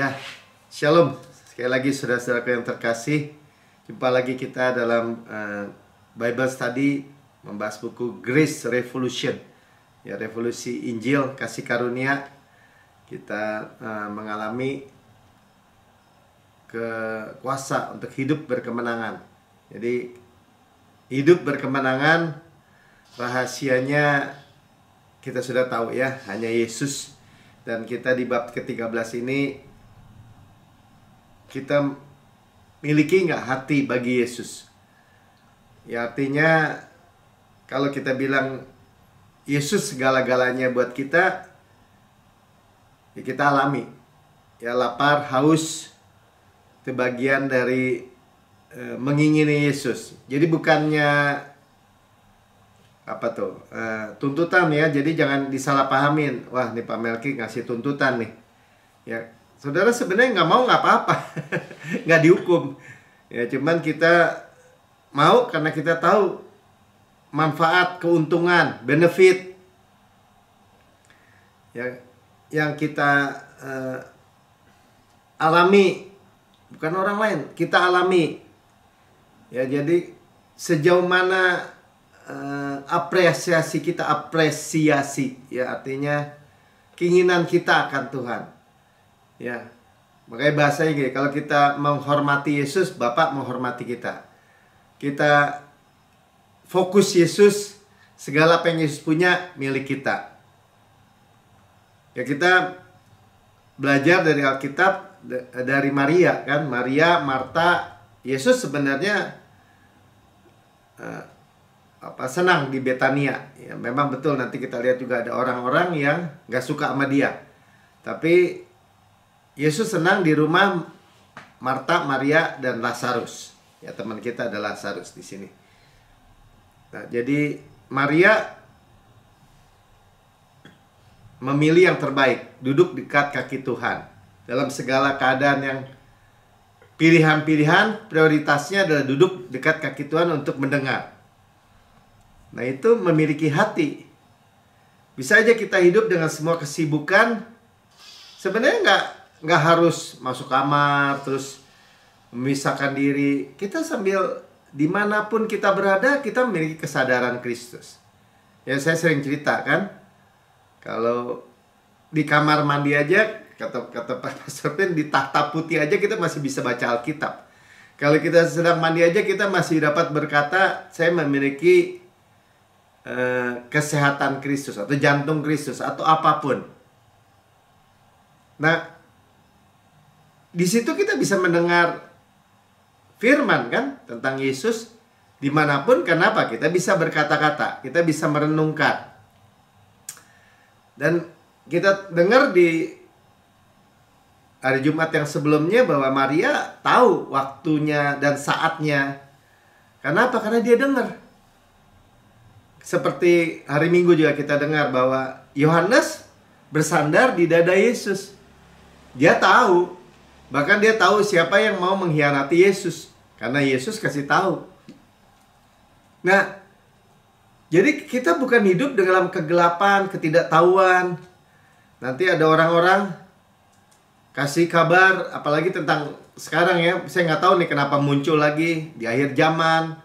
Ya, Shalom. Sekali lagi saudara-saudaraku yang terkasih, jumpa lagi kita dalam Bible Study membahas buku Grace Revolution. Ya, revolusi Injil kasih karunia. Kita mengalami kuasa untuk hidup berkemenangan. Jadi hidup berkemenangan rahasianya kita sudah tahu ya, hanya Yesus. Dan kita di bab ke-13 ini kita miliki nggak hati bagi Yesus? Ya, artinya kalau kita bilang Yesus segala-galanya buat kita, ya kita alami. Ya, lapar, haus, itu bagian dari mengingini Yesus. Jadi bukannya tuntutan ya, jadi jangan disalahpahamin. Wah, nih Pak Melki ngasih tuntutan nih. Ya, saudara sebenarnya nggak mau nggak apa-apa, nggak dihukum. Ya, cuman kita mau karena kita tahu manfaat, keuntungan, benefit ya, yang kita alami, bukan orang lain, kita alami. Ya, jadi sejauh mana apresiasi ya, artinya keinginan kita akan Tuhan. Ya, makanya bahasanya gini, kalau kita menghormati Yesus, Bapak menghormati kita. Kita fokus Yesus, segala apa yang Yesus punya milik kita. Ya, kita belajar dari Alkitab, dari Maria kan, Maria, Marta. Yesus sebenarnya senang di Betania. Ya, memang betul, nanti kita lihat juga ada orang-orang yang gak suka sama dia. Tapi Yesus senang di rumah Marta, Maria, dan Lazarus. Ya, teman kita ada Lazarus di sini. Nah, jadi Maria memilih yang terbaik, duduk dekat kaki Tuhan. Dalam segala keadaan yang pilihan-pilihan, prioritasnya adalah duduk dekat kaki Tuhan untuk mendengar. Nah, itu memiliki hati. Bisa aja kita hidup dengan semua kesibukan. Sebenarnya nggak harus masuk kamar terus memisahkan diri. Kita sambil dimanapun kita berada, kita memiliki kesadaran Kristus. Ya, saya sering cerita kan, kalau di kamar mandi aja, kata Pak Pastor Pin, di takhta putih aja kita masih bisa baca Alkitab. Kalau kita sedang mandi aja, kita masih dapat berkata, saya memiliki kesehatan Kristus, atau jantung Kristus, atau apapun. Nah, di situ kita bisa mendengar firman kan tentang Yesus dimanapun. Kenapa? Kita bisa berkata-kata, kita bisa merenungkan. Dan kita dengar di hari Jumat yang sebelumnya bahwa Maria tahu waktunya dan saatnya. Kenapa? Karena dia dengar. Seperti hari Minggu juga kita dengar bahwa Yohanes bersandar di dada Yesus. Dia tahu. Bahkan dia tahu siapa yang mau mengkhianati Yesus. Karena Yesus kasih tahu. Nah, jadi kita bukan hidup dalam kegelapan, ketidaktahuan. Nanti ada orang-orang kasih kabar, apalagi tentang sekarang ya. Saya nggak tahu nih kenapa muncul lagi di akhir zaman.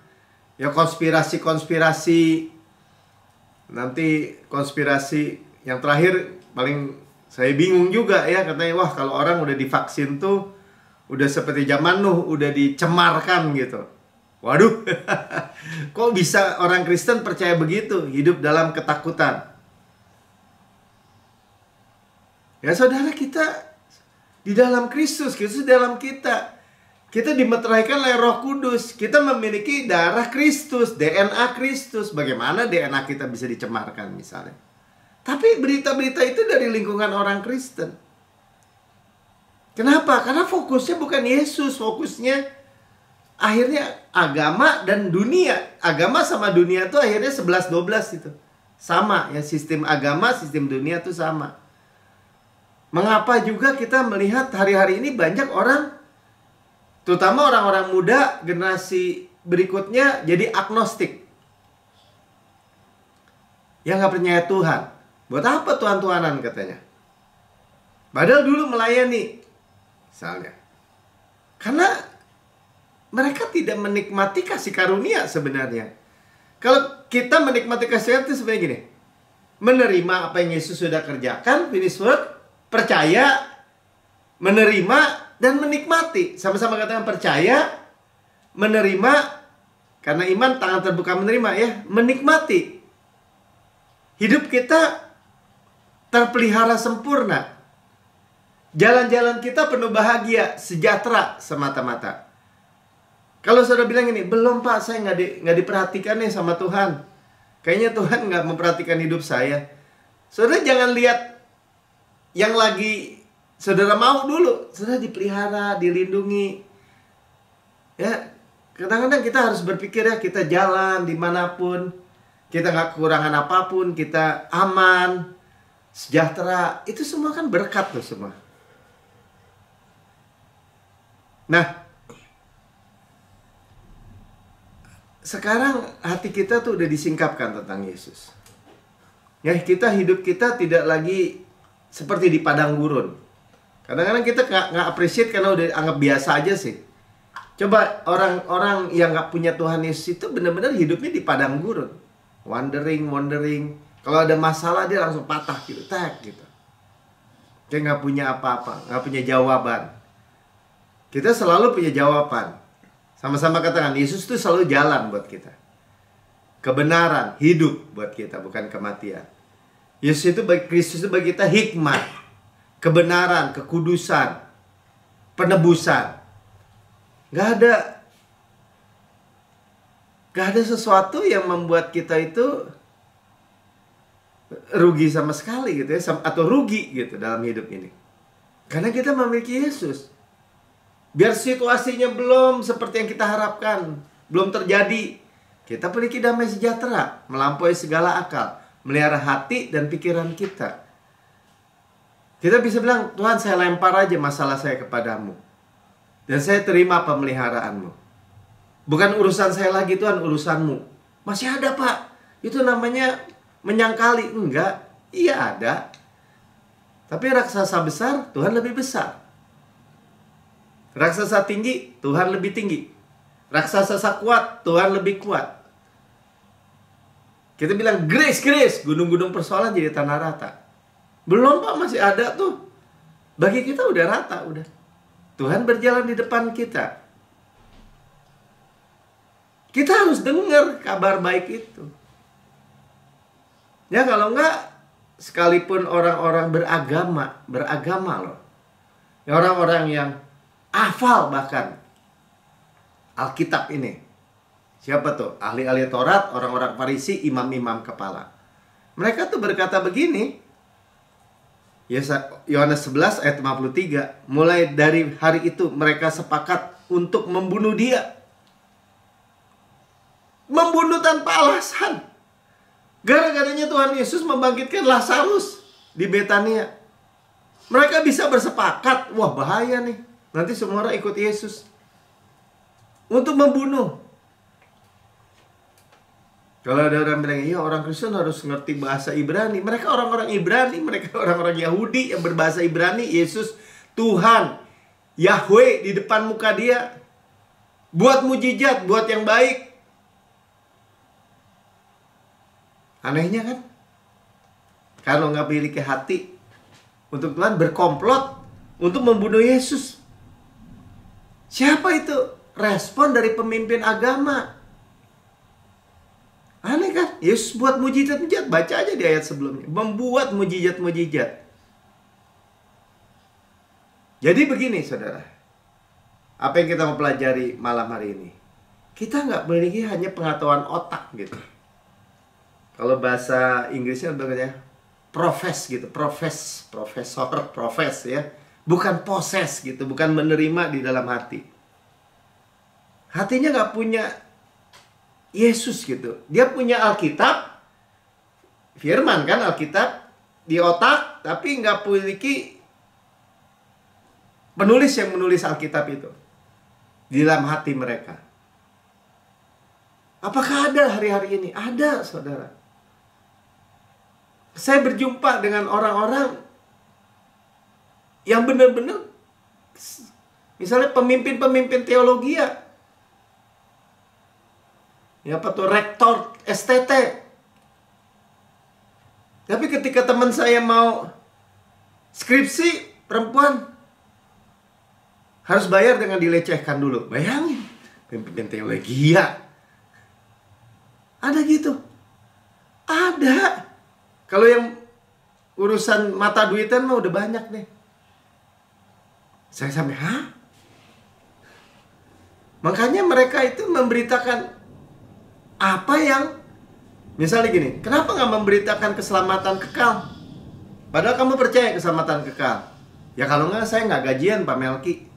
Ya, konspirasi-konspirasi. Nanti konspirasi yang terakhir paling saya bingung juga ya, katanya wah kalau orang udah divaksin tuh udah seperti zaman Nuh, udah dicemarkan gitu. Waduh, kok bisa orang Kristen percaya begitu, hidup dalam ketakutan? Ya saudara, kita di dalam Kristus, Kristus dalam kita. Kita dimeteraikan oleh Roh Kudus. Kita memiliki darah Kristus, DNA Kristus. Bagaimana DNA kita bisa dicemarkan misalnya? Tapi berita-berita itu dari lingkungan orang Kristen. Kenapa? Karena fokusnya bukan Yesus. Fokusnya akhirnya agama dan dunia. Agama sama dunia itu akhirnya 11-12 itu. Sama ya, sistem agama, sistem dunia itu sama. Mengapa juga kita melihat hari-hari ini banyak orang, terutama orang-orang muda, generasi berikutnya jadi agnostik. Yang gak percaya Tuhan. Buat apa Tuhan-Tuhanan katanya? Padahal dulu melayani. misalnya. Karena mereka tidak menikmati kasih karunia sebenarnya. Kalau kita menikmati kasih karunia itu sebenarnya gini. Menerima apa yang Yesus sudah kerjakan, finish work, percaya, menerima, dan menikmati. Sama-sama katakan percaya, menerima, karena iman tangan terbuka menerima ya, menikmati. Hidup kita terpelihara sempurna. Jalan-jalan kita penuh bahagia, sejahtera semata-mata. Kalau saudara bilang ini, belum Pak, saya nggak diperhatikan nih sama Tuhan. Kayaknya Tuhan nggak memperhatikan hidup saya. Saudara jangan lihat yang lagi saudara mau dulu. Saudara dipelihara, dilindungi. Ya, kadang-kadang kita harus berpikir ya, kita jalan dimanapun, kita nggak kekurangan apapun, kita aman, sejahtera. Itu semua kan berkat tuh semua. Nah, sekarang hati kita tuh udah disingkapkan tentang Yesus. Ya, hidup kita tidak lagi seperti di padang gurun. Kadang-kadang kita nggak appreciate karena udah anggap biasa aja sih. Coba orang-orang yang nggak punya Tuhan Yesus itu benar-benar hidupnya di padang gurun. Wandering. Kalau ada masalah dia langsung patah gitu, gitu. Dia nggak punya apa-apa, nggak punya jawaban. Kita selalu punya jawaban. Sama-sama katakan, Yesus itu selalu jalan buat kita. Kebenaran, hidup buat kita, bukan kematian. Kristus itu bagi kita hikmat, kebenaran, kekudusan, penebusan. Gak ada sesuatu yang membuat kita itu rugi sama sekali gitu ya, atau rugi gitu dalam hidup ini. Karena kita memiliki Yesus. Biar situasinya belum seperti yang kita harapkan, belum terjadi, kita memiliki damai sejahtera, melampaui segala akal, melihara hati dan pikiran kita. Kita bisa bilang, Tuhan, saya lempar aja masalah saya kepadamu, dan saya terima pemeliharaanmu. Bukan urusan saya lagi, Tuhan, urusanmu. Masih ada, Pak. Itu namanya menyangkali. Enggak, iya ada. Tapi raksasa besar, Tuhan lebih besar. Raksasa tinggi, Tuhan lebih tinggi. Raksasa kuat, Tuhan lebih kuat. Kita bilang grace, gunung-gunung persoalan jadi tanah rata. Belum Pak, masih ada tuh. Bagi kita udah rata, udah. Tuhan berjalan di depan kita. Kita harus dengar kabar baik itu. Ya kalau enggak, sekalipun orang-orang beragama loh. Ya, orang-orang yang hafal bahkan Alkitab ini. Siapa tuh? Ahli-ahli Taurat, orang-orang Farisi, imam-imam kepala. Mereka tuh berkata begini. Yohanes 11 ayat 53. Mulai dari hari itu mereka sepakat untuk membunuh dia. Membunuh tanpa alasan. Gara-garanya Tuhan Yesus membangkitkan Lazarus di Betania. Mereka bisa bersepakat. Wah, bahaya nih. Nanti semua orang ikut Yesus untuk membunuh. Kalau ada orang bilang, iya orang Kristen harus ngerti bahasa Ibrani. Mereka orang-orang Ibrani, mereka orang-orang Yahudi yang berbahasa Ibrani. Yesus Tuhan, Yahweh di depan muka dia. Buat mujizat, buat yang baik. Anehnya kan? Kalau nggak memiliki hati untuk Tuhan, berkomplot untuk membunuh Yesus. Siapa itu? Respon dari pemimpin agama. Aneh kan? Yesus buat mujizat-mujizat. Baca aja di ayat sebelumnya. Membuat mujizat-mujizat. Jadi begini saudara. Apa yang kita mau pelajari malam hari ini? Kita nggak memiliki hanya pengetahuan otak gitu. Kalau bahasa Inggrisnya namanya profes gitu. Profes ya. Bukan poses gitu, bukan menerima di dalam hati. Hatinya nggak punya Yesus gitu. Dia punya Alkitab, firman kan Alkitab di otak, tapi nggak memiliki penulis yang menulis Alkitab itu di dalam hati mereka. Apakah ada hari-hari ini? Ada, saudara. Saya berjumpa dengan orang-orang yang benar-benar misalnya pemimpin-pemimpin teologi ya. Ya apa tuh, rektor STT. Tapi ketika teman saya mau skripsi perempuan, harus bayar dengan dilecehkan dulu. Bayangin, pemimpin teologi ya. Ada gitu. Ada. Kalau yang urusan mata duitan mah udah banyak nih. Saya sampai, hah? Makanya mereka itu memberitakan apa yang, misalnya gini, kenapa nggak memberitakan keselamatan kekal? Padahal kamu percaya keselamatan kekal. Ya kalau nggak, saya nggak gajian Pak Melki.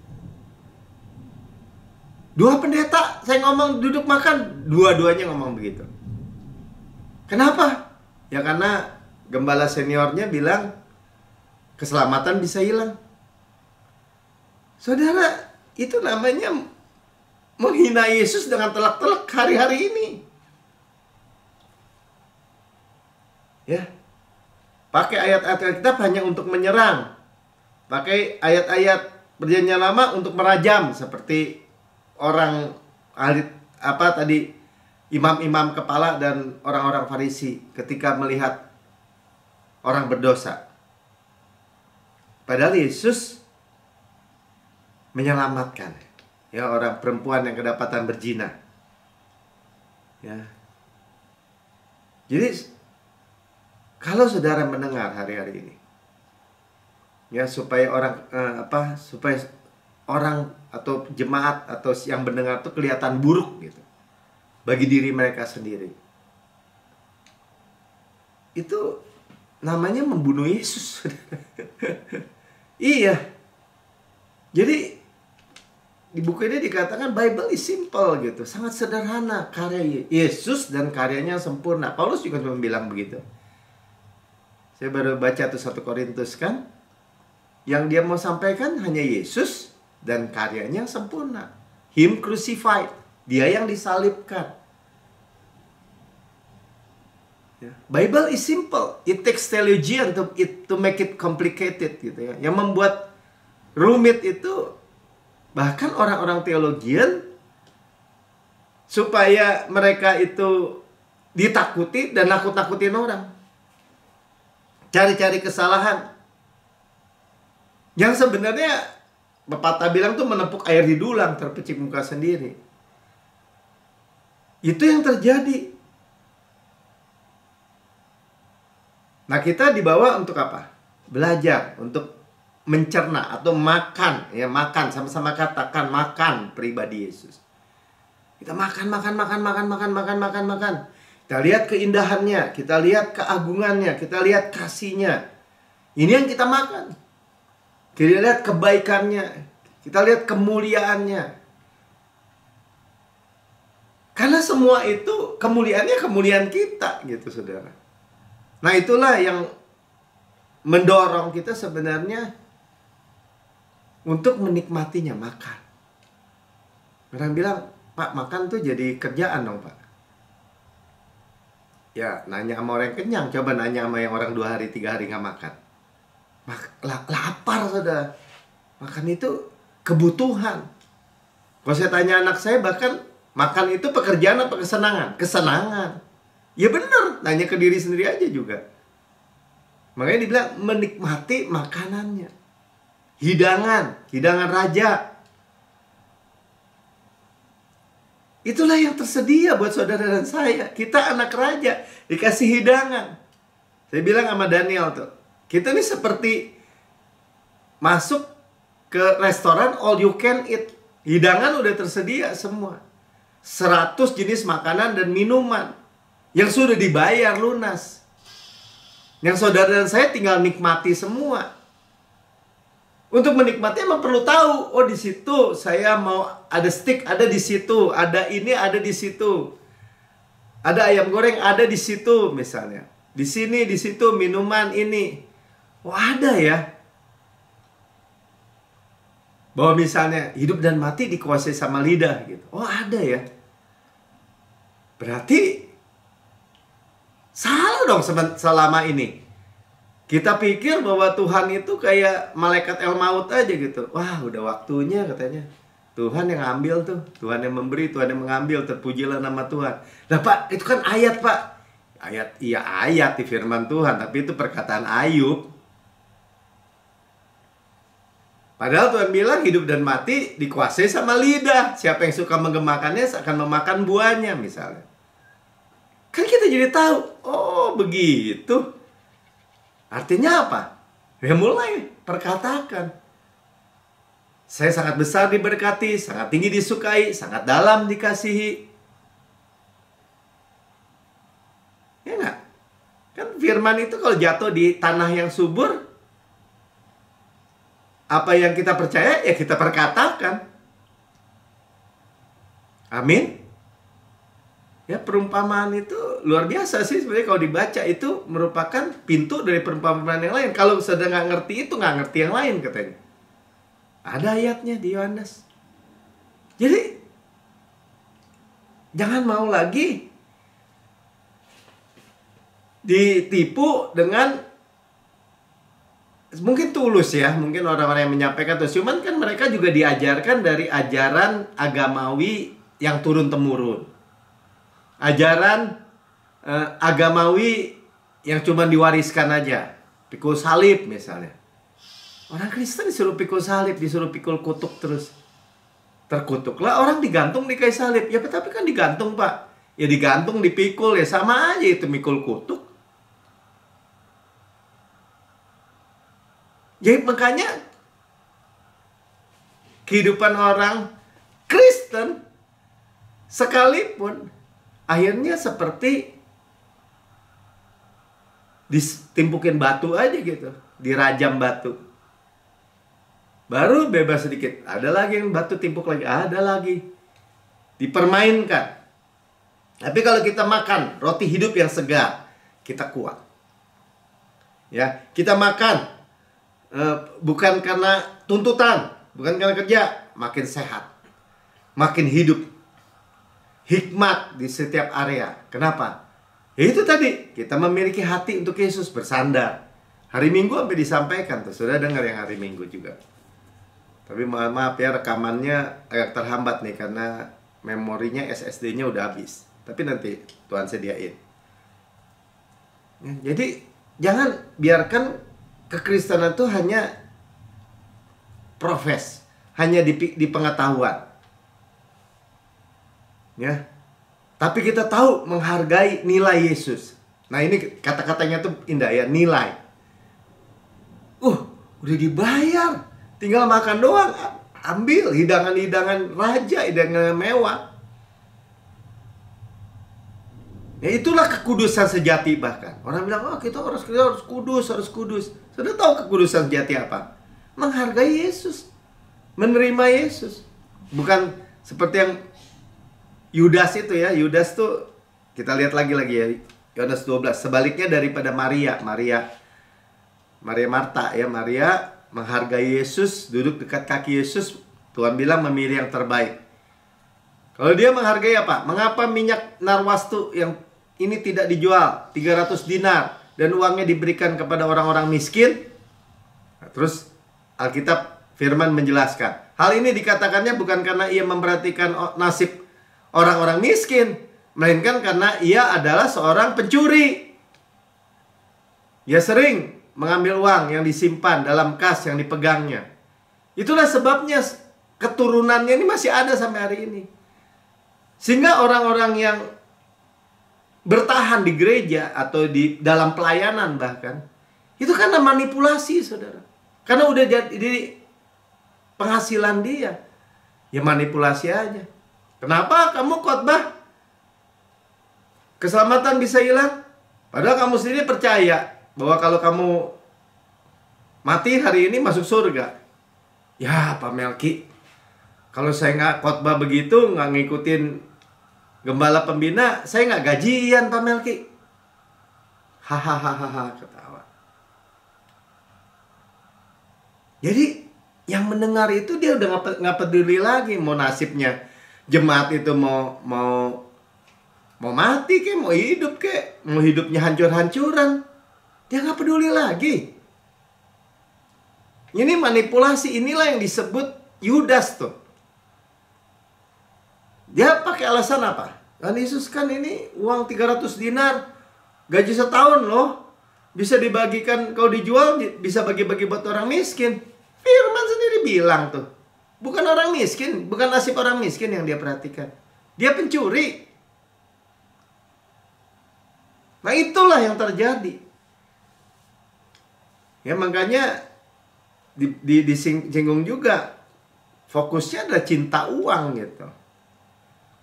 Dua pendeta, saya ngomong duduk makan, dua-duanya ngomong begitu. Kenapa? Ya karena gembala seniornya bilang keselamatan bisa hilang. Saudara, itu namanya menghina Yesus dengan telak-telak hari-hari ini. Ya. Pakai ayat-ayat Alkitab hanya untuk menyerang. Pakai ayat-ayat Perjanjian Lama untuk merajam, seperti orang ahli apa tadi, imam-imam kepala dan orang-orang Farisi ketika melihat orang berdosa. Padahal Yesus menyelamatkan ya orang perempuan yang kedapatan berzina. Ya. Jadi kalau saudara mendengar hari-hari ini, ya supaya orang supaya orang atau jemaat atau yang mendengar itu kelihatan buruk gitu bagi diri mereka sendiri, itu namanya membunuh Yesus. Iya. Jadi di buku ini dikatakan Bible is simple gitu, sangat sederhana, karya Yesus dan karyanya sempurna. Paulus juga bilang begitu. Saya baru baca tuh 1 Korintus kan, yang dia mau sampaikan hanya Yesus dan karyanya sempurna. Him crucified, dia yang disalibkan. Ya. Bible is simple. It takes theologian to make it complicated gitu ya. Yang membuat rumit itu bahkan orang-orang teologian, supaya mereka itu ditakuti dan nakut-nakutin orang. Cari-cari kesalahan. Yang sebenarnya pepatah bilang tuh menepuk air di dulang, terpecik muka sendiri. Itu yang terjadi. Nah, kita dibawa untuk apa? Belajar, untuk mencerna atau makan, ya makan, sama-sama katakan makan pribadi Yesus. Kita makan. Kita lihat keindahannya, kita lihat keagungannya, kita lihat kasihnya. Ini yang kita makan. Kita lihat kebaikannya, kita lihat kemuliaannya. Karena semua itu kemuliaannya kemuliaan kita gitu, saudara. Nah, itulah yang mendorong kita sebenarnya untuk menikmatinya, makan. Orang bilang, Pak, makan tuh jadi kerjaan dong, Pak. Ya, nanya sama orang yang kenyang, coba nanya sama yang orang 2 hari, 3 hari nggak makan. Lapar, saudara. Makan itu kebutuhan. Kalau saya tanya anak saya, bahkan makan itu pekerjaan apa kesenangan? Kesenangan. Ya benar, nanya ke diri sendiri aja juga. Makanya dibilang menikmati makanannya. Hidangan raja. Itulah yang tersedia buat saudara dan saya. Kita anak raja, dikasih hidangan. Saya bilang sama Daniel tuh, kita ini seperti masuk ke restoran all you can eat. Hidangan udah tersedia semua. 100 jenis makanan dan minuman yang sudah dibayar lunas. Yang saudara dan saya tinggal nikmati semua. Untuk menikmati emang perlu tahu, oh di situ saya mau ada steak, ada di situ, ada ini, ada di situ. Ada ayam goreng, ada di situ misalnya. Di sini, di situ minuman ini. Oh, ada ya. Bahwa misalnya hidup dan mati dikuasai sama lidah gitu. Oh, ada ya. Berarti salah dong selama ini. Kita pikir bahwa Tuhan itu kayak malaikat el maut aja gitu. Wah, udah waktunya katanya. Tuhan yang ambil tuh, Tuhan yang memberi, Tuhan yang mengambil, terpujilah nama Tuhan. Nah Pak, itu kan ayat Pak. Ayat, iya ayat di firman Tuhan, tapi itu perkataan Ayub. Padahal Tuhan bilang hidup dan mati dikuasai sama lidah. Siapa yang suka menggemakannya akan memakan buahnya misalnya. Kan kita jadi tahu, oh begitu. Artinya apa? Ya mulai perkatakan. Saya sangat besar diberkati, sangat tinggi disukai, sangat dalam dikasihi. Ya enggak? Kan firman itu kalau jatuh di tanah yang subur, apa yang kita percaya ya kita perkatakan. Amin. Ya, perumpamaan itu luar biasa sih sebenarnya kalau dibaca, itu merupakan pintu dari perumpamaan yang lain. Kalau sedang nggak ngerti itu, nggak ngerti yang lain katanya. Ada ayatnya di Yohanes. Jadi jangan mau lagi ditipu dengan, mungkin tulus ya, mungkin orang-orang yang menyampaikan terus, cuman kan mereka juga diajarkan dari ajaran agamawi yang turun-temurun. Ajaran agamawi yang cuma diwariskan aja. Pikul salib misalnya. Orang Kristen disuruh pikul salib, disuruh pikul kutuk terus. Terkutuklah orang digantung di kayu salib. Ya tapi kan digantung Pak. Ya digantung, dipikul, ya sama aja itu mikul kutuk. Jadi makanya kehidupan orang Kristen sekalipun akhirnya seperti ditimpukin batu aja gitu, dirajam batu. Baru bebas sedikit, ada lagi yang batu timpuk lagi, ada lagi. Dipermainkan. Tapi kalau kita makan roti hidup yang segar, kita kuat. Ya, kita makan bukan karena tuntutan, bukan karena kerja, makin sehat, makin hidup. Hikmat di setiap area. Kenapa? Ya itu tadi, kita memiliki hati untuk Yesus, bersandar. Hari Minggu sampai disampaikan tuh, sudah dengar yang hari Minggu juga. Tapi maaf ya, rekamannya agak terhambat nih karena memorinya SSD-nya udah habis. Tapi nanti Tuhan sediain. Jadi jangan biarkan kekristenan itu hanya profes, hanya di pengetahuan. Ya, tapi kita tahu menghargai nilai Yesus. Nah ini kata-katanya tuh indah ya, nilai. Udah dibayar, tinggal makan doang. Ambil hidangan-hidangan raja, hidangan mewah. Ya itulah kekudusan sejati bahkan. Orang bilang, kita harus kudus, harus kudus. Sudah tahu kekudusan sejati apa? Menghargai Yesus, menerima Yesus. Bukan seperti yang Yudas itu ya, Yudas tuh kita lihat lagi ya, Yohanes 12. Sebaliknya daripada Maria Marta ya, Maria menghargai Yesus, duduk dekat kaki Yesus. Tuhan bilang memilih yang terbaik. Kalau dia menghargai apa? Mengapa minyak narwastu yang ini tidak dijual 300 dinar dan uangnya diberikan kepada orang-orang miskin? Nah, terus Alkitab firman menjelaskan, hal ini dikatakannya bukan karena ia memperhatikan nasib orang-orang miskin, melainkan karena ia adalah seorang pencuri. Ia sering mengambil uang yang disimpan dalam kas yang dipegangnya. Itulah sebabnya keturunannya ini masih ada sampai hari ini. Sehingga orang-orang yang bertahan di gereja atau di dalam pelayanan bahkan, itu karena manipulasi, saudara. Karena udah jadi penghasilan dia, ya manipulasi aja. Kenapa kamu khotbah keselamatan bisa hilang? Padahal kamu sendiri percaya bahwa kalau kamu mati hari ini masuk surga. Ya Pak Melki, kalau saya nggak khotbah begitu, nggak ngikutin gembala pembina, saya nggak gajian Pak Melki. Hahaha, ketawa. Jadi yang mendengar itu dia udah nggak peduli lagi mau nasibnya. Jemaat itu mau mati kek, mau hidup kek, mau hidupnya hancur-hancuran. Dia nggak peduli lagi. Ini manipulasi, inilah yang disebut Yudas tuh. Dia pakai alasan apa? Kan Yesus kan ini uang 300 dinar, gaji setahun loh. Bisa dibagikan, kalau dijual bisa bagi-bagi buat orang miskin. Firman sendiri bilang tuh. Bukan orang miskin, bukan nasib orang miskin yang dia perhatikan. Dia pencuri. Nah itulah yang terjadi. Ya makanya disinggung juga, fokusnya adalah cinta uang gitu.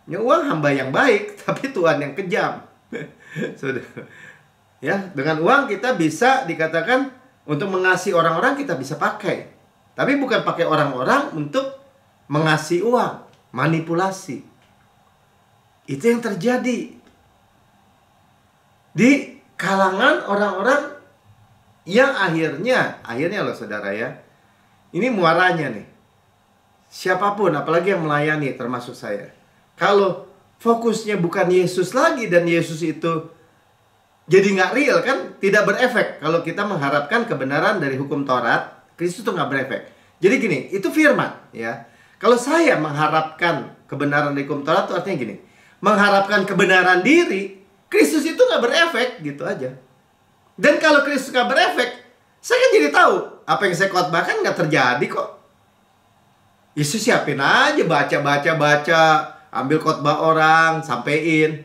Ya uang hamba yang baik, tapi Tuhan yang kejam. Sudah. Ya, dengan uang kita bisa dikatakan untuk mengasihi orang-orang, kita bisa pakai. Tapi bukan pakai orang-orang untuk mengasihi uang, manipulasi. Itu yang terjadi di kalangan orang-orang yang akhirnya loh saudara ya. Ini muaranya nih. Siapapun, apalagi yang melayani termasuk saya. Kalau fokusnya bukan Yesus lagi dan Yesus itu jadi nggak real kan, tidak berefek. Kalau kita mengharapkan kebenaran dari hukum Taurat, Kristus itu nggak berefek. Jadi gini, itu firman ya. Kalau saya mengharapkan kebenaran dari hukum Taurat, itu artinya gini. Mengharapkan kebenaran diri, Kristus itu nggak berefek, gitu aja. Dan kalau Kristus nggak berefek, saya kan jadi tahu apa yang saya khotbahkan nggak terjadi kok. Yesus siapin aja, baca, ambil khotbah orang, sampein.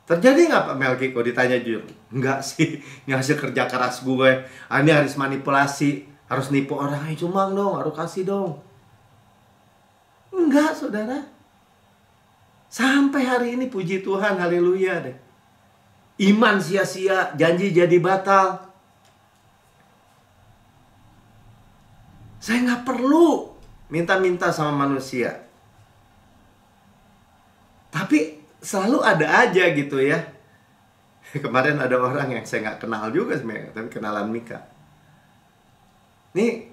Terjadi nggak Pak Melki? Kok ditanya jujur, enggak sih, ini hasil kerja keras gue. Ini harus manipulasi, harus nipu orang. Ayo cuma dong, harus kasih dong. Enggak saudara. Sampai hari ini puji Tuhan, haleluya deh. Iman sia-sia, janji jadi batal. Saya nggak perlu minta-minta sama manusia. Tapi selalu ada aja gitu ya. Kemarin ada orang yang saya nggak kenal juga sebenarnya, tapi kenalan Mika. Nih,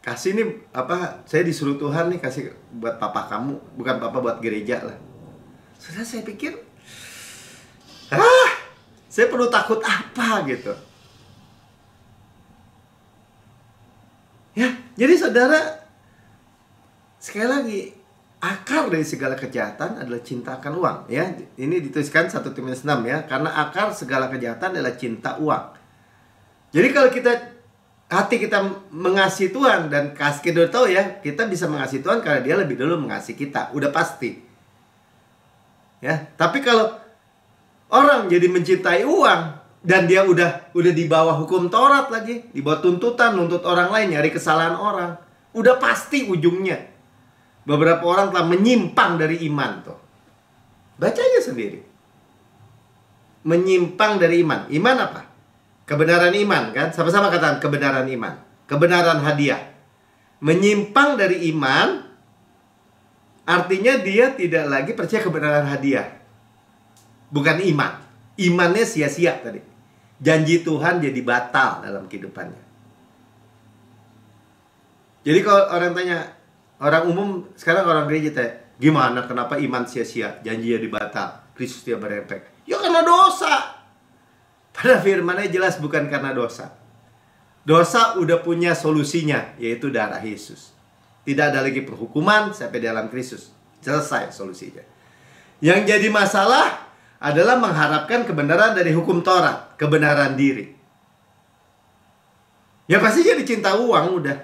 kasih nih apa? Saya disuruh Tuhan nih kasih buat papa kamu, bukan papa, buat gereja lah. Sudah saya pikir, saya perlu takut apa gitu. Ya, jadi saudara, sekali lagi, akar dari segala kejahatan adalah cinta akan uang ya. Ini dituliskan 1 Timotius 6 ya, karena akar segala kejahatan adalah cinta uang. Jadi kalau hati kita mengasihi Tuhan, dan kita udah tahu ya, kita bisa mengasihi Tuhan karena dia lebih dulu mengasihi kita, udah pasti. Ya, tapi kalau orang jadi mencintai uang dan dia udah di bawah hukum Taurat lagi, di bawah tuntutan, nuntut orang lain, nyari kesalahan orang, udah pasti ujungnya beberapa orang telah menyimpang dari iman tuh. Baca aja sendiri. Menyimpang dari iman. Iman apa? Kebenaran iman kan? Sama-sama katakan kebenaran iman. Kebenaran hadiah. Menyimpang dari iman artinya dia tidak lagi percaya kebenaran hadiah. Bukan iman. Imannya sia-sia tadi. Janji Tuhan jadi batal dalam kehidupannya. Jadi kalau orang tanya, orang umum sekarang, orang gereja tanya, gimana, kenapa iman sia-sia, janji jadi batal, Kristus tidak berefek? Ya karena dosa. Pada firmannya jelas bukan karena dosa. Dosa udah punya solusinya, yaitu darah Yesus. Tidak ada lagi perhukuman sampai dalam Kristus. Selesai solusinya. Yang jadi masalah adalah mengharapkan kebenaran dari hukum Taurat, kebenaran diri. Ya pasti jadi cinta uang udah.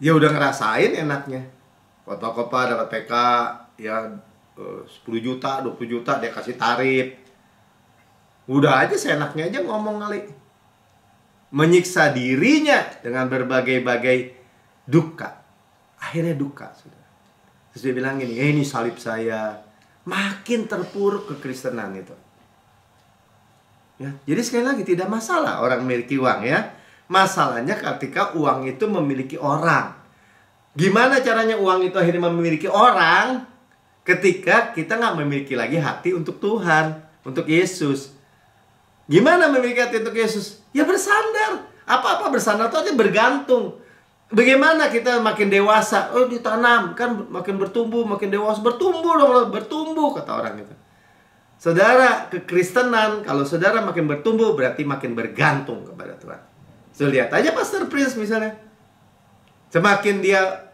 Dia udah ngerasain enaknya. Kopa dapat PK ya 10 juta, 20 juta dia kasih tarif. Udah aja seenaknya aja ngomong kali. Menyiksa dirinya dengan berbagai-bagai duka. Akhirnya duka sudah. Terus dia bilang gini, ini salib saya. Makin terpuruk kekristenan itu. Ya, jadi sekali lagi tidak masalah orang memiliki uang ya. Masalahnya ketika uang itu memiliki orang. Gimana caranya uang itu akhirnya memiliki orang? Ketika kita nggak memiliki lagi hati untuk Tuhan, untuk Yesus. Gimana memiliki hati untuk Yesus? Ya bersandar. Apa-apa bersandar itu artinya bergantung. Bagaimana kita makin dewasa? Oh ditanam, kan makin bertumbuh, makin dewasa. Bertumbuh dong, bertumbuh kata orang itu. Saudara, kekristenan, kalau saudara makin bertumbuh, berarti makin bergantung kepada Tuhan. So, lihat aja Pastor Prince misalnya. Semakin dia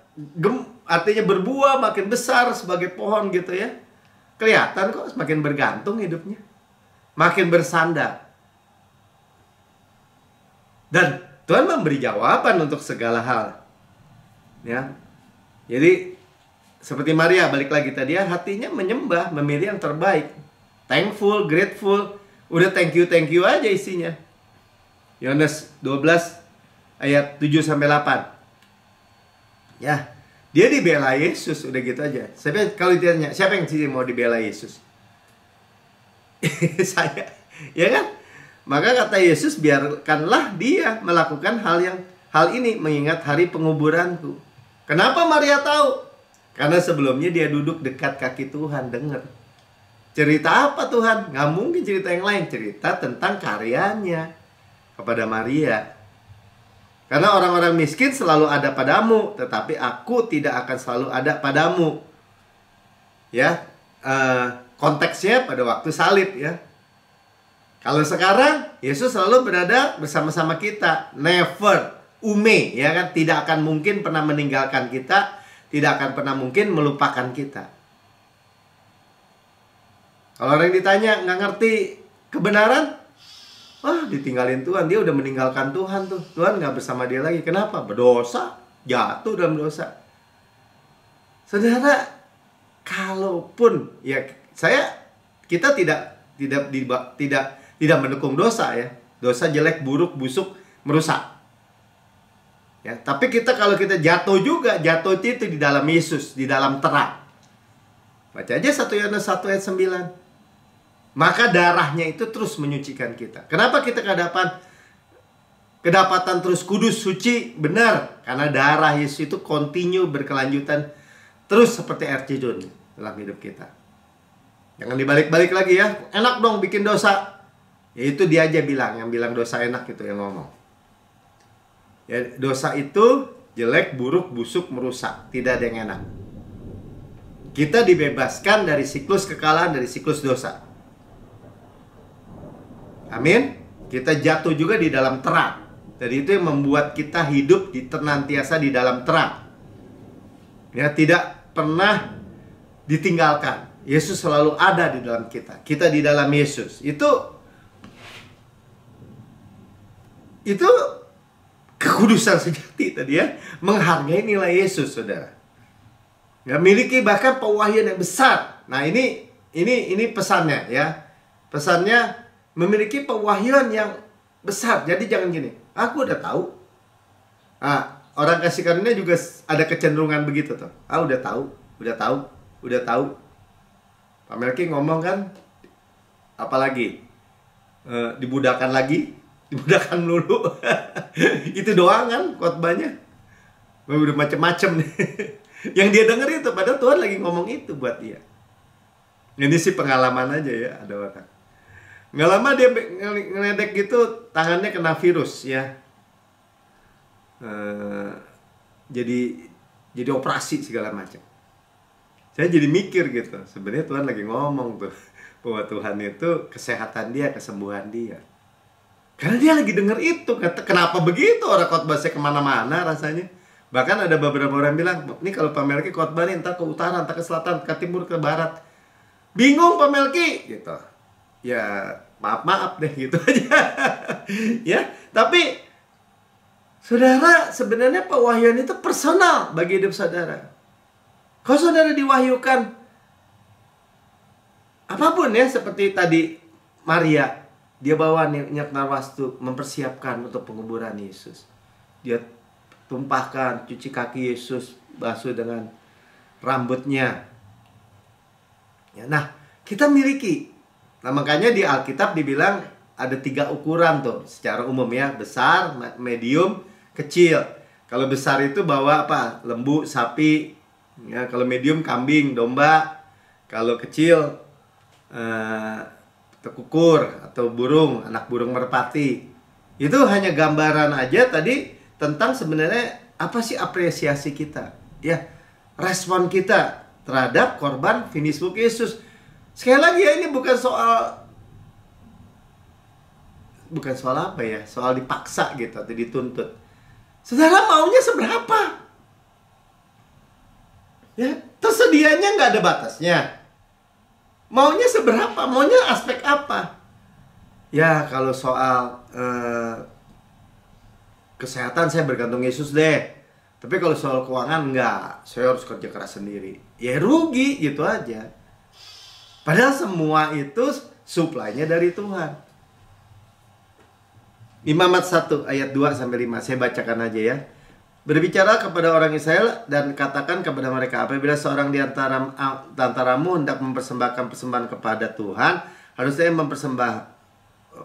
artinya berbuah, makin besar sebagai pohon gitu ya. Kelihatan kok semakin bergantung hidupnya. Makin bersandar. Dan Tuhan memberi jawaban untuk segala hal. Ya. Jadi, seperti Maria, balik lagi tadi ya, hatinya menyembah, memilih yang terbaik. Thankful, grateful, udah thank you aja isinya. Yohanes 12 ayat 7-8. Ya, dia dibela Yesus, udah gitu aja. Kalau ditanya, siapa yang sih mau dibela Yesus? Saya, ya kan? Maka kata Yesus, biarkanlah dia melakukan hal ini mengingat hari penguburanku. Kenapa Maria tahu? Karena sebelumnya dia duduk dekat kaki Tuhan, dengar. Cerita apa Tuhan? Nggak mungkin cerita yang lain. Cerita tentang karyanya kepada Maria. Karena orang-orang miskin selalu ada padamu, tetapi aku tidak akan selalu ada padamu. Ya, konteksnya pada waktu salib ya. Kalau sekarang Yesus selalu berada bersama-sama kita, never, ya kan, tidak akan mungkin pernah meninggalkan kita, tidak akan pernah mungkin melupakan kita. Kalau orang ditanya nggak ngerti kebenaran, ditinggalin Tuhan, dia udah meninggalkan Tuhan tuh, Tuhan nggak bersama dia lagi. Kenapa? Berdosa, jatuh dalam dosa. Saudara, kalaupun ya kita tidak mendukung dosa ya, dosa jelek, buruk, busuk, merusak. Ya, tapi kalau kita jatuh juga, jatuh itu di dalam Yesus, di dalam terang. Baca aja 1 Yohanes 1 ayat 9. Maka darahnya itu terus menyucikan kita. Kenapa kita kedapatan terus kudus, suci? Benar, karena darah Yesus itu continue, berkelanjutan, terus seperti air terjun dalam hidup kita. Jangan dibalik-balik lagi ya. Enak dong bikin dosa. Ya itu dia aja yang bilang dosa enak itu yang ngomong. Ya, dosa itu jelek, buruk, busuk, merusak. Tidak ada yang enak. Kita dibebaskan dari siklus kekalahan, dari siklus dosa. Amin. Kita jatuh juga di dalam terang. Jadi itu yang membuat kita hidup senantiasa di dalam terang. Ya, tidak pernah ditinggalkan. Yesus selalu ada di dalam kita. Kita di dalam Yesus. Itu kekudusan sejati tadi ya. Menghargai nilai Yesus, saudara. Ya, miliki bahkan pewahyuan yang besar. Nah, ini pesannya ya. Pesannya memiliki pewahyuan yang besar. Jadi jangan gini, aku udah tahu. Orang kasih karunia juga ada kecenderungan begitu tuh. Udah tahu. Pak Melki ngomong kan, apalagi dibudakkan dulu. Itu doang kan khotbahnya. Udah macem-macem nih. Yang dia denger itu, padahal Tuhan lagi ngomong itu buat dia. Ini sih pengalaman aja ya, ada orang. Nggak lama dia ngeledek gitu, tangannya kena virus ya. Jadi operasi segala macam. Saya jadi mikir gitu, sebenarnya Tuhan lagi ngomong tuh bahwa Tuhan itu kesehatan dia, kesembuhan dia. Karena dia lagi denger itu, kenapa begitu orang khotbah saya kemana-mana rasanya. Bahkan ada beberapa orang bilang, ini kalau Pak Melki khotbah nih, entah ke utara, entah ke selatan, ke timur, ke barat. Bingung Pak Melki gitu. Ya maaf deh gitu aja. Ya, tapi saudara, sebenarnya pewahyuan itu personal bagi hidup saudara. Kalau saudara diwahyukan apapun ya, seperti tadi Maria, dia bawa niat narwastu mempersiapkan untuk penguburan Yesus. Dia tumpahkan, cuci kaki Yesus, basuh dengan rambutnya. Ya, nah, kita miliki. Nah, makanya di Alkitab dibilang ada 3 ukuran tuh secara umum ya, besar, medium, kecil. Kalau besar itu bawa apa? Lembu, sapi. Ya, kalau medium kambing, domba. Kalau kecil tekukur atau burung, anak burung merpati. Itu hanya gambaran aja tadi tentang sebenarnya apa sih apresiasi kita, ya, respon kita terhadap korban finished work Yesus. Sekali lagi ya, ini bukan soal apa ya, soal dipaksa gitu atau dituntut. Saudara maunya seberapa? Ya, tersedianya nggak ada batasnya. Maunya seberapa? Maunya aspek apa? Ya, kalau soal kesehatan saya bergantung Yesus deh. Tapi kalau soal keuangan enggak, saya harus kerja keras sendiri. Ya rugi gitu aja. Padahal semua itu supply-nya dari Tuhan. Imamat 1 ayat 2-5, saya bacakan aja ya. Berbicara kepada orang Israel dan katakan kepada mereka, apabila seorang di antaramu hendak mempersembahkan persembahan kepada Tuhan,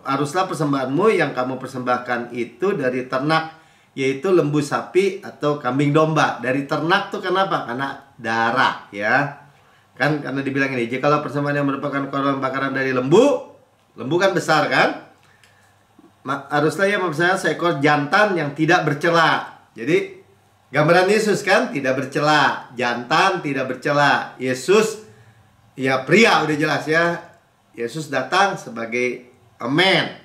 haruslah persembahanmu yang kamu persembahkan itu dari ternak, yaitu lembu sapi atau kambing domba. Dari ternak tuh kenapa? Karena darah ya. Kan karena dibilang ini, jikalau persembahan yang merupakan korban bakaran dari lembu kan besar kan? Haruslah ia mempersembahkan seekor jantan yang tidak bercela. Jadi gambaran Yesus kan tidak bercela, jantan tidak bercela. Yesus ya pria udah jelas ya. Yesus datang sebagai a man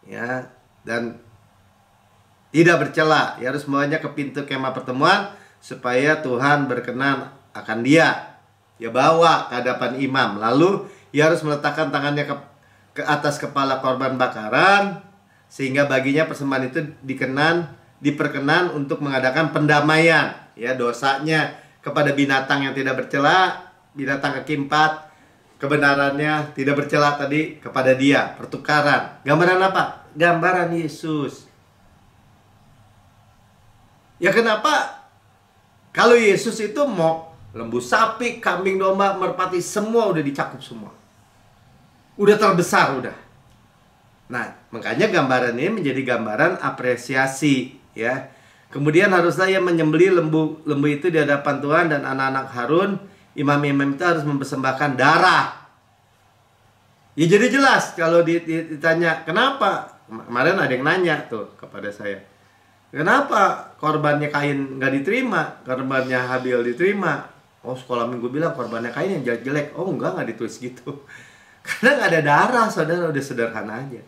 ya, dan tidak bercela. Ia harus membawanya ke pintu kemah pertemuan supaya Tuhan berkenan akan dia. Ia bawa ke hadapan imam. Lalu ia harus meletakkan tangannya ke atas kepala korban bakaran, sehingga baginya persembahan itu diperkenan untuk mengadakan pendamaian ya dosanya kepada binatang yang tidak bercela, binatang kaki 4, kebenarannya tidak bercela tadi kepada dia, pertukaran. Gambaran apa? Gambaran Yesus. Ya kenapa? Kalau Yesus itu mau lembu sapi, kambing domba, merpati, semua udah dicakup semua. Udah terbesar udah. Nah, makanya gambaran ini menjadi gambaran apresiasi ya. Kemudian haruslah ia menyembelih lembu itu di hadapan Tuhan, dan anak-anak Harun, imam-imam itu harus mempersembahkan darah. Ya jadi jelas kalau ditanya kenapa? Kemarin ada yang nanya tuh kepada saya. Kenapa korbannya Kain nggak diterima, korbannya Habil diterima? Oh, sekolah minggu bilang korbannya Kain yang jelek-jelek. Oh nggak ditulis gitu. Karena nggak ada darah, saudara, udah sederhana aja.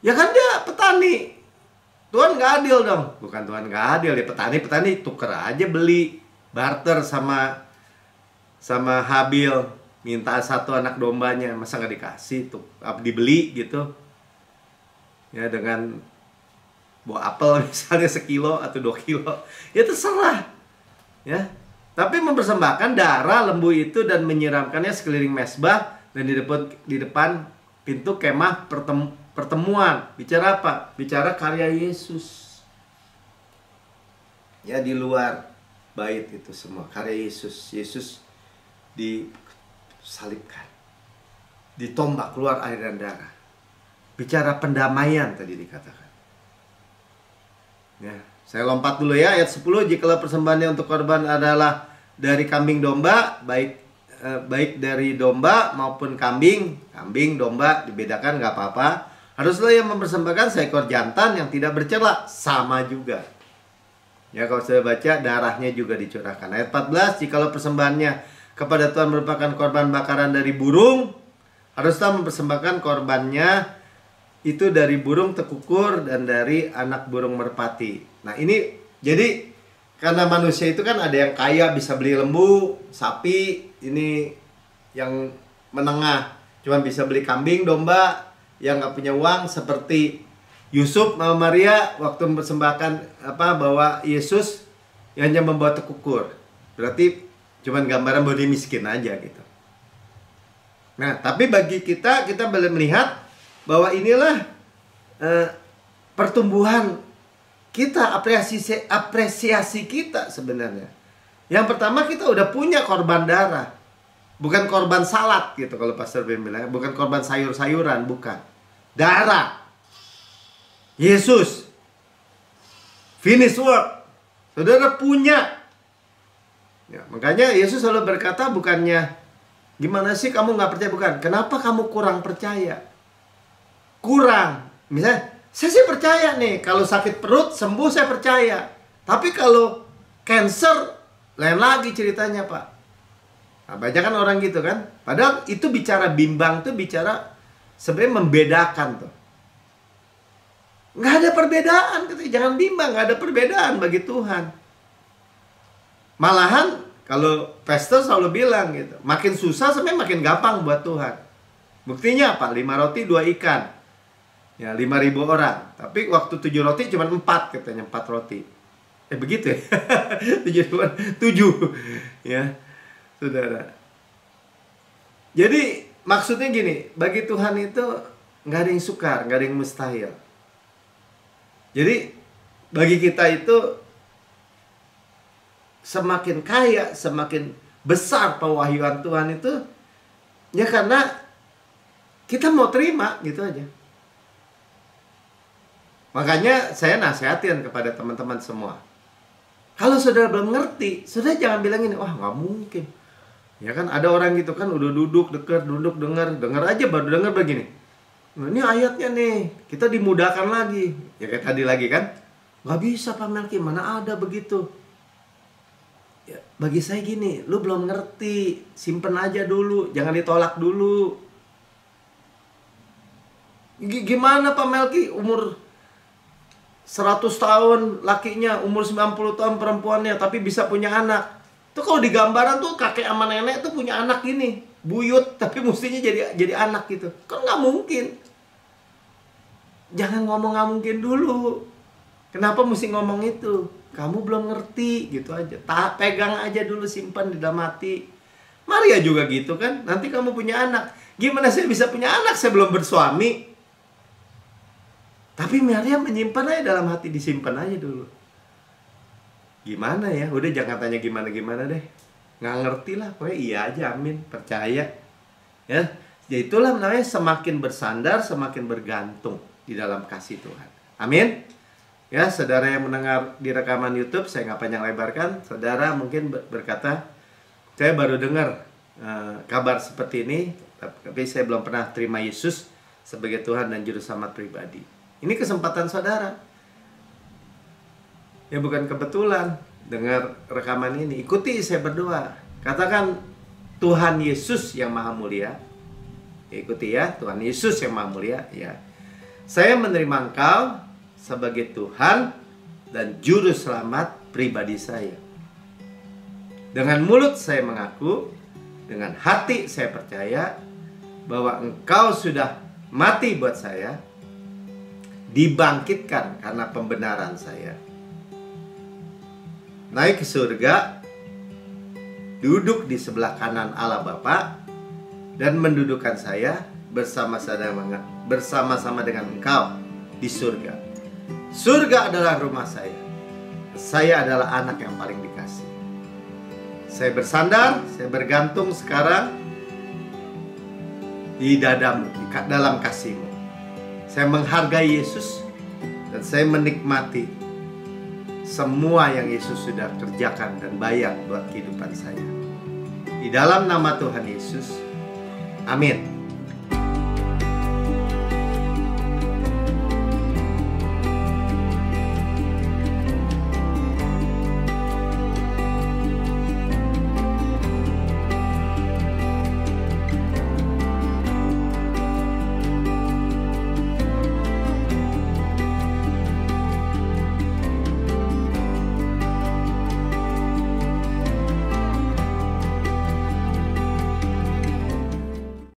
Ya kan dia petani. Tuhan nggak adil dong. Bukan Tuhan nggak adil, ya petani tuker aja, beli barter sama Habil, minta satu anak dombanya, masa nggak dikasih tuh, dibeli gitu ya, dengan buah apel misalnya 1 kilo atau 2 kilo, ya terserah ya. Tapi mempersembahkan darah lembu itu dan menyiramkannya sekeliling mezbah dan di depan pintu kemah pertemuan. Bicara apa? Bicara karya Yesus ya, di luar bait itu semua karya Yesus disalibkan, ditombak, keluar air dan darah. Bicara pendamaian tadi dikatakan ya. Saya lompat dulu ya, ayat 10. Jikalau persembahannya untuk korban adalah dari kambing domba, baik dari domba maupun kambing, domba dibedakan nggak apa-apa. Haruslah yang mempersembahkan seekor jantan yang tidak bercela, sama juga ya. Kalau saya baca, darahnya juga dicurahkan. Ayat 14, jikalau persembahannya kepada Tuhan merupakan korban bakaran dari burung, haruslah mempersembahkan korbannya itu dari burung tekukur dan dari anak burung merpati. Nah ini jadi karena manusia itu kan ada yang kaya bisa beli lembu, sapi, ini yang menengah cuma bisa beli kambing, domba, yang nggak punya uang seperti Yusuf sama Maria waktu mempersembahkan bawa Yesus yang hanya membawa tekukur. Berarti cuma gambaran bahwa dia miskin aja gitu. Nah, tapi bagi kita boleh melihat bahwa inilah pertumbuhan kita, apresiasi kita sebenarnya. Yang pertama, kita udah punya korban darah, bukan korban salad gitu kalau Pastor Ben bilang, bukan korban sayur-sayuran, bukan. Darah. Yesus. Finish work. Saudara punya. Ya, makanya Yesus selalu berkata bukannya gimana sih kamu nggak percaya, bukan. Kenapa kamu kurang percaya? Kurang. Misalnya, saya sih percaya nih, kalau sakit perut sembuh saya percaya. Tapi kalau cancer, lain lagi ceritanya Pak. Nah, banyak kan orang gitu kan. Padahal itu bicara bimbang tuh bicara sebenarnya membedakan tuh. Nggak ada perbedaan, jangan bimbang, nggak ada perbedaan bagi Tuhan. Malahan kalau pastor selalu bilang gitu, makin susah sebenarnya makin gampang buat Tuhan. Buktinya apa? 5 roti 2 ikan. Ya 5.000 orang. Tapi waktu 7 roti cuma 4 katanya, 4 roti. Begitu ya. 7 ya. Saudara. Jadi maksudnya gini, bagi Tuhan itu nggak ada yang sukar, nggak ada yang mustahil. Jadi bagi kita itu semakin kaya, semakin besar pewahyuan Tuhan itu ya karena kita mau terima gitu aja. Makanya saya nasihatin kepada teman-teman semua. Kalau saudara belum ngerti, saudara jangan bilang ini, wah nggak mungkin. Ya kan ada orang gitu kan udah duduk dengar aja baru dengar begini. Nah, ini ayatnya nih, kita dimudahkan lagi. Ya kayak tadi lagi kan, nggak bisa Pak Melki, mana ada begitu. Ya, bagi saya gini, lu belum ngerti, simpen aja dulu, jangan ditolak dulu. Gimana Pak Melki, umur 100 tahun lakinya, umur 90 tahun perempuannya, tapi bisa punya anak. Tuh kalau di gambaran tuh kakek sama nenek tuh punya anak gini, buyut, tapi mestinya jadi anak gitu. Kan nggak mungkin. Jangan ngomong nggak mungkin dulu. Kenapa mesti ngomong itu? Kamu belum ngerti gitu aja. Pegang aja dulu, simpan di dalam hati. Maria juga gitu kan. Nanti kamu punya anak. Gimana saya bisa punya anak? Saya belum bersuami. Tapi Maria menyimpan aja dalam hati, disimpan aja dulu. Gimana ya? Udah jangan tanya gimana-gimana deh. Nggak ngerti lah, pokoknya iya aja, amin, percaya. Ya, itulah namanya semakin bersandar, semakin bergantung di dalam kasih Tuhan. Amin. Ya, saudara yang mendengar di rekaman YouTube, saya nggak panjang lebarkan. Saudara mungkin berkata, saya baru dengar kabar seperti ini, tapi saya belum pernah terima Yesus sebagai Tuhan dan Juru Selamat pribadi. Ini kesempatan saudara. Ya bukan kebetulan dengar rekaman ini. Ikuti saya berdoa. Katakan Tuhan Yesus yang Maha Mulia. Ya, ikuti ya, Tuhan Yesus yang Maha Mulia. Ya, saya menerima Engkau sebagai Tuhan dan Juru Selamat pribadi saya. Dengan mulut saya mengaku, dengan hati saya percaya bahwa Engkau sudah mati buat saya, dibangkitkan karena pembenaran saya, naik ke surga, duduk di sebelah kanan Allah Bapa, dan mendudukkan saya bersama-sama dengan Engkau di surga. Surga adalah rumah saya. Saya adalah anak yang paling dikasih. Saya bersandar, saya bergantung sekarang di dadamu, dalam kasih-Mu. Saya menghargai Yesus dan saya menikmati semua yang Yesus sudah kerjakan dan bayar buat kehidupan saya. Di dalam nama Tuhan Yesus, amin.